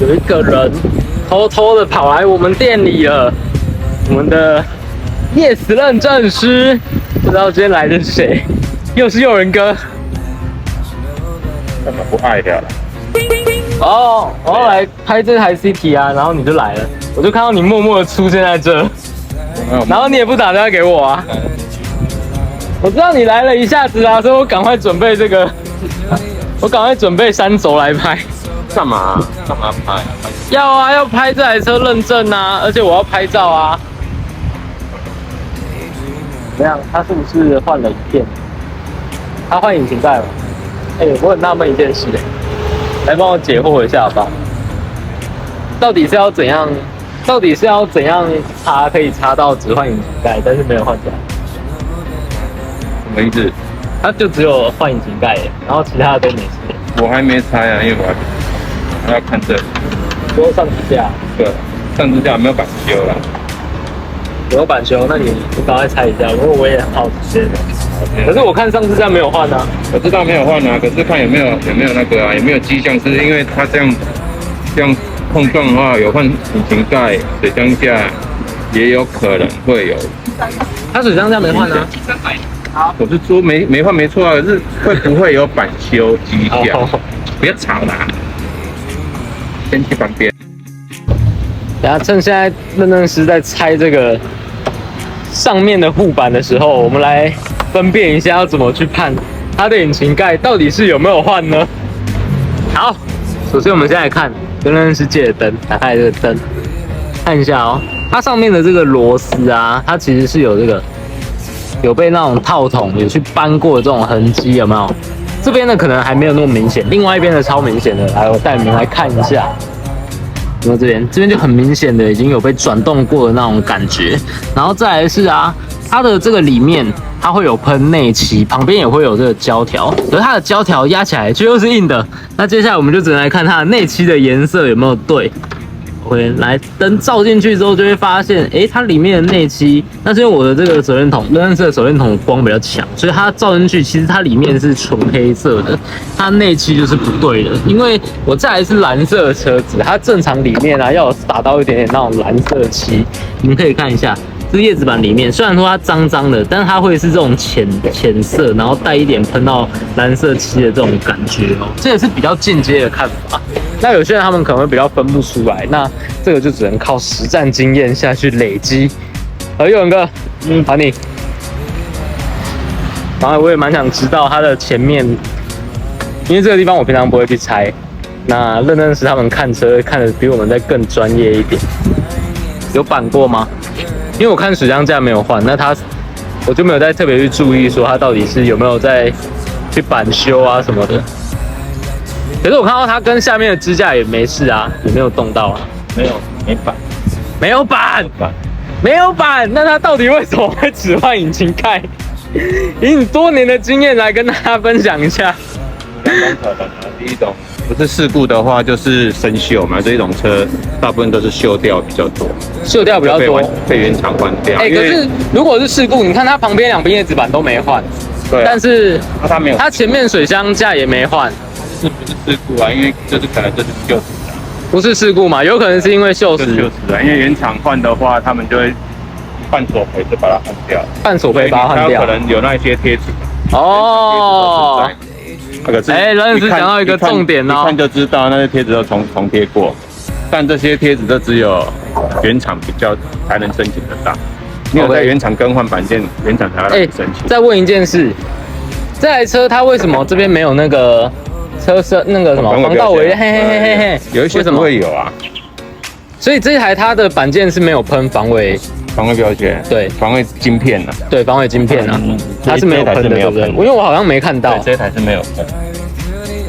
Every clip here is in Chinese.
有一个人偷偷的跑来我们店里了，我们的 Yes 认证师，不知道今天来的是谁，又是诱人哥。干嘛不爱的？哦，我要来拍这台 CT 啊，然后你就来了，我就看到你默默的出现在这，然后你也不打电话给我啊。我知道你来了一下子啊，所以我赶快准备这个，我赶快准备3轴来拍。干嘛？干嘛拍？要啊，要拍这台车认证啊，而且我要拍照啊。怎么样？他是不是换了影片？他换引擎盖了。我很纳闷一件事，来帮我解惑一下好不好？到底是要怎样？到底是要怎样插可以插到只换引擎盖，但是没有换起来？什么意思？他就只有换引擎盖，然后其他的都没事。我还没拆啊，因为我要看这里。说上支架，对，上支架没有板修了。有板修，那你赶快拆一下，因为我也很好奇。可是我看上支架没有换啊。我知道没有换啊，可是看有没有那个啊，有没有迹象？是因为它这样碰撞的话，有换引擎盖、水箱架，也有可能会有。它水箱架没换啊。我是说没换没错啊，可是会不会有板修迹象？不要吵啦，先去旁边。等下趁现在认证师在拆这个上面的护板的时候，我们来分辨一下要怎么去判它的引擎盖到底是有没有换呢？好，首先我们先来看跟认证师借的灯，打开这个灯，看一下哦，它上面的这个螺丝啊，它其实是有这个有被那种套筒有去扳过的这种痕迹，有没有？这边的可能还没有那么明显，另外一边的超明显的，来我带你们来看一下。有没有这边就很明显的已经有被转动过的那种感觉，然后再来是啊，它的这个里面它会有喷内漆，旁边也会有这个胶条，可是它的胶条压起来却又是硬的。那接下来我们就只能来看它的内漆的颜色有没有对。OK， 来灯照进去之后就会发现，它里面的内漆，那是因为我的这个手电筒，认识的手电筒光比较强，所以它照进去，其实它里面是纯黑色的，它内漆就是不对的。因为我这台是蓝色的车子，它正常里面啊要有打到一点点那种蓝色漆，你们可以看一下。这叶子板里面虽然说它脏脏的，但是它会是这种浅色，然后带一点喷到蓝色漆的这种感觉哦。这也是比较进阶的看法。那有些人他们可能会比较分不出来，那这个就只能靠实战经验下去累积。诱人哥，把你。然后我也蛮想知道它的前面，因为这个地方我平常不会去拆。那认证师他们看车看得比我们再更专业一点。有板过吗？因为我看水箱架没有换，那我就没有再特别去注意说它到底是有没有在去板修啊什么的。可是我看到它跟下面的支架也没事啊，也没有动到啊。没板，没有板，没有板，那它到底为什么会只换引擎盖？以你多年的经验来跟大家分享一下。两种可能啊，第一种不是事故的话，就是生锈嘛，这一种车大部分都是锈掉比较多，锈掉比较多，被原厂换掉。可是如果是事故，你看它旁边2边叶子板都没换，对，但是它没有，它前面水箱架也没换，不是事故啊？因为可能就是锈死了，不是事故嘛？有可能是因为锈死，锈死了。因为原厂换的话，他们就会半索赔就把它换掉，半索赔把它换掉，可能有那些贴纸哦。可是认证师讲到一个重点哦，一看就知道那些贴纸都重贴过，但这些贴纸都只有原厂比较才能申请得到。你有在原厂更换板件，原厂才要让你申请。再问一件事，这台车它为什么这边没有那个车身那个什么防盗围？嘿，有一些怎么会有啊？所以这台它的板件是没有喷防伪标签，对，防伪晶片啊，对，防伪晶片啊，它是没有喷的，对不对？因为我好像没看到，这台是没有喷。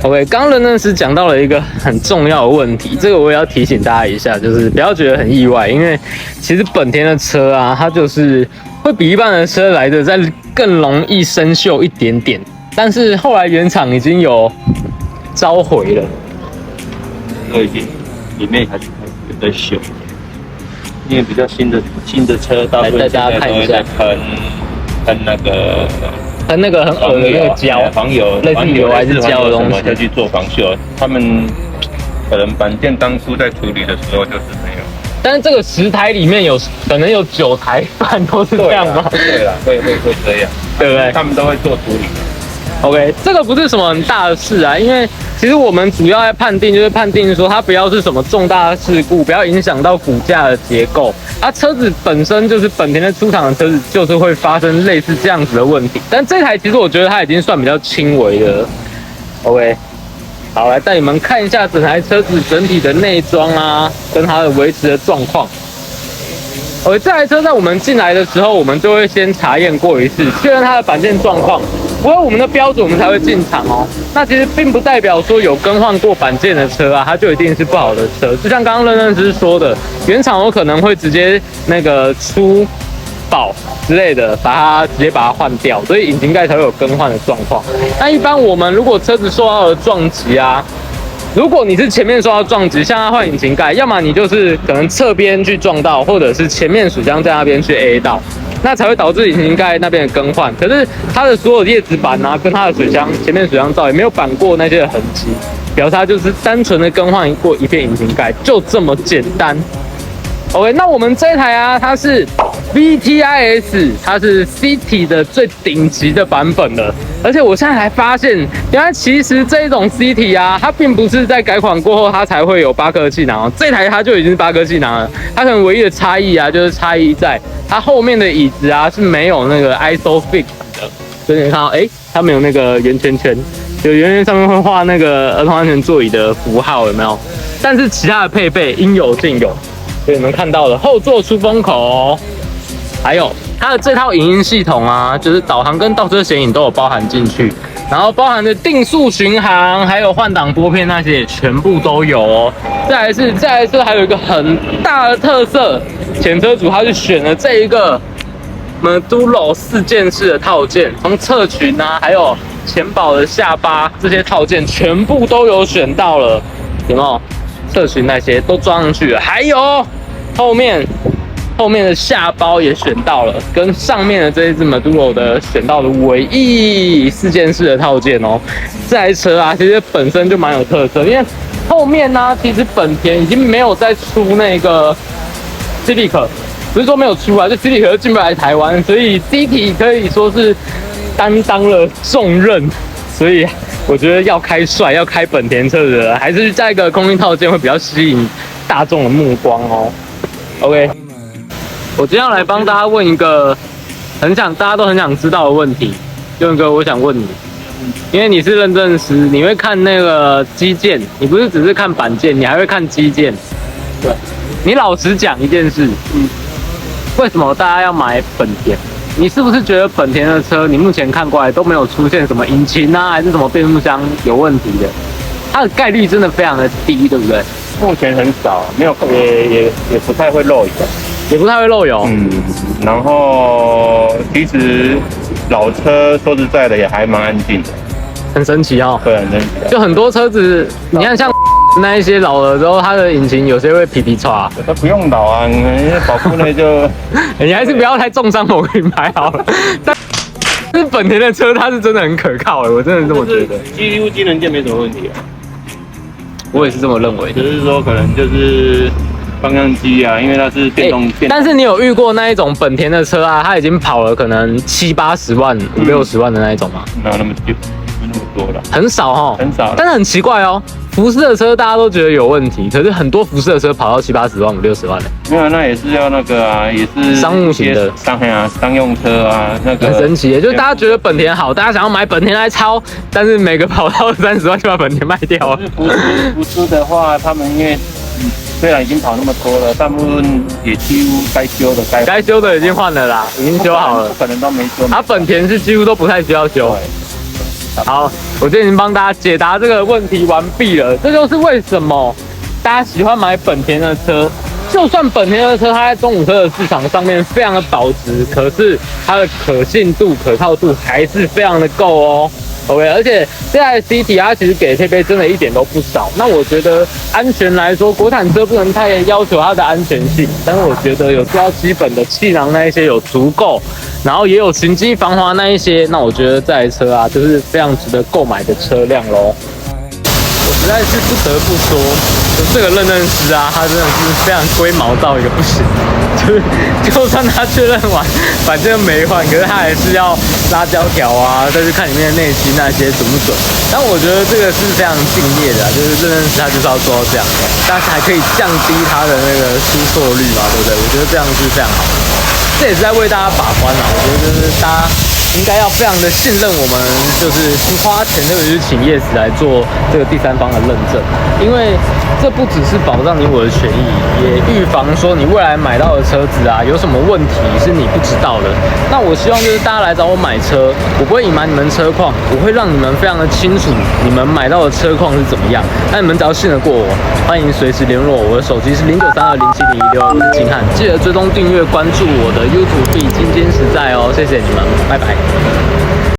OK， 刚认证师讲到了一个很重要的问题，这个我也要提醒大家一下，就是不要觉得很意外，因为其实本田的车啊，它就是会比一般的车来的再更容易生锈一点点，但是后来原厂已经有召回了，已经里面还是有在修，因为比较新的车，大部分现在都会在喷那个很恶的那个胶，防油类似油还是胶的东西，就去做防锈。他们可能板件当初在处理的时候就是没有。但是这个10台里面可能有9台板都是这样吗？对啦，会这样，对不对？他们都会做处理。OK， 这个不是什么很大的事啊，因为其实我们主要在判定，就是判定说它不要是什么重大的事故，不要影响到骨架的结构。它车子本身就是本田的出厂的车子，就是会发生类似这样子的问题。但这台其实我觉得它已经算比较轻微的了。OK， 好，来带你们看一下整台车子整体的内装啊，跟它的维持的状况。这台车在我们进来的时候，我们就会先查验过一次，确认它的板件状况。符合我们的标准，我们才会进场哦。那其实并不代表说有更换过板件的车啊，它就一定是不好的车。就像刚刚任师说的，原厂有可能会直接那个出保之类的，直接把它换掉，所以引擎盖才会有更换的状况。那一般我们如果车子受到了撞击啊，如果你是前面受到撞击，像它换引擎盖，要么你就是可能侧边去撞到，或者是前面水箱在那边去 A 到。那才会导致引擎盖那边的更换，可是它的所有叶子板啊，跟它的水箱前面水箱罩也没有板过那些的痕迹，表示它就是单纯的更换过一片引擎盖，就这么简单。OK， 那我们这一台啊，它是 VTIS， 它是 City 的最顶级的版本了。而且我现在才发现，原来其实这一种 City 啊，它并不是在改款过后它才会有8颗气囊哦，这台它就已经是8颗气囊了。它可能唯一的差异啊，就是差异在它后面的椅子啊是没有那个 ISOFIX 的，所以你看到，它没有那个圆圈圈，就圆圈上面会画那个儿童安全座椅的符号，有没有？但是其他的配备应有尽有。所以你们看到了后座出风口，还有它的这套影音系统啊，就是导航跟倒车显影都有包含进去，然后包含的定速巡航，还有换挡拨片那些也全部都有哦。再来是还有一个很大的特色，前车主他是选了这一个 Medulo 4件式的套件，从侧裙啊，还有前保的下巴这些套件全部都有选到了，有没有？侧裙那些都装上去了，还有后面的下包也选到了，跟上面的这一只 Medulo 的选到的尾翼4件式的套件哦。这台车啊，其实本身就蛮有特色，因为后面呢，其实本田已经没有再出那个 Civic， 不是说没有出啊，就 Civic 进不来台湾，所以 City 可以说是担当了重任，所以我觉得要开帅、要开本田车的人，还是加一个空力套件会比较吸引大众的目光哦。OK， 我今天要来帮大家问一个大家都很想知道的问题，佑哥，我想问你，因为你是认证师，你会看那个机件，你不是只是看板件，你还会看机件。对，你老实讲一件事，为什么大家要买本田？你是不是觉得本田的车，你目前看过来都没有出现什么引擎啊，还是什么变速箱有问题的？它的概率真的非常的低，对不对？目前很少，没有也不太会漏油，也不太会漏油。然后其实老车说实在的也还蛮安静的，很神奇哦。对，很神奇。就很多车子，你看像那一些老了之后，它的引擎有些会皮唰。都不用老啊，因为保固内就你还是不要太重伤某个品牌好了。但是本田的车，它是真的很可靠我真的这么觉得。几乎机能键没什么问题啊。我也是这么认为的，只是说可能就是方向机啊，因为它是电动。但是你有遇过那一种本田的车啊，它已经跑了可能70、80万、50、60万的那一种吗？哪有那么久？没那么多了，很少哦，很少。但是很奇怪哦，福斯的车大家都觉得有问题，可是很多福斯的车跑到70、80万、50、60万的。没有，那也是要那个啊，也是商务型的商用车啊，那个很神奇的，就是大家觉得本田好，大家想要买本田来抄，但是每个跑到30万就把本田卖掉了。福斯的话，他们因为虽然已经跑那么多了，大部分也几乎该修的已经换了啦，已经修好了，不可能都没修。本田是几乎都不太需要修。好，我今天已经帮大家解答这个问题完毕了。这就是为什么大家喜欢买本田的车。就算本田的车它在中古车的市场上面非常的保值，可是它的可信度、可靠度还是非常的够哦。OK， 而且这台 CT 它其实给的配备真的一点都不少。那我觉得安全来说，国产车不能太要求它的安全性，但是我觉得有要基本的气囊那一些有足够，然后也有行机防滑那一些，那我觉得这台车啊就是非常值得购买的车辆咯。我实在是不得不说，就这个认证师啊，他真的是非常龟毛到一个不行。就算他确认完反正没换，可是他还是要拉胶条啊，再去看里面的内芯那些准不准。但我觉得这个是非常敬业的、啊，就是认证师他就是要做到这样，但是还可以降低他的那个出错率嘛，对不对？我觉得这样是非常好的。这也是在为大家把关啊，我觉得就是大家应该要非常的信任我们，就是花钱特别是请业时来做这个第三方的认证，因为这不只是保障你我的权益，也预防说你未来买到的车子啊有什么问题是你不知道的。那我希望就是大家来找我买车，我不会隐瞒你们车况，我会让你们非常的清楚你们买到的车况是怎么样。那你们只要信得过我，欢迎随时联络我，我的手机是0932070116，我是金汉，记得追踪订阅关注我的 YouTube 金实在哦，谢谢你们，拜拜。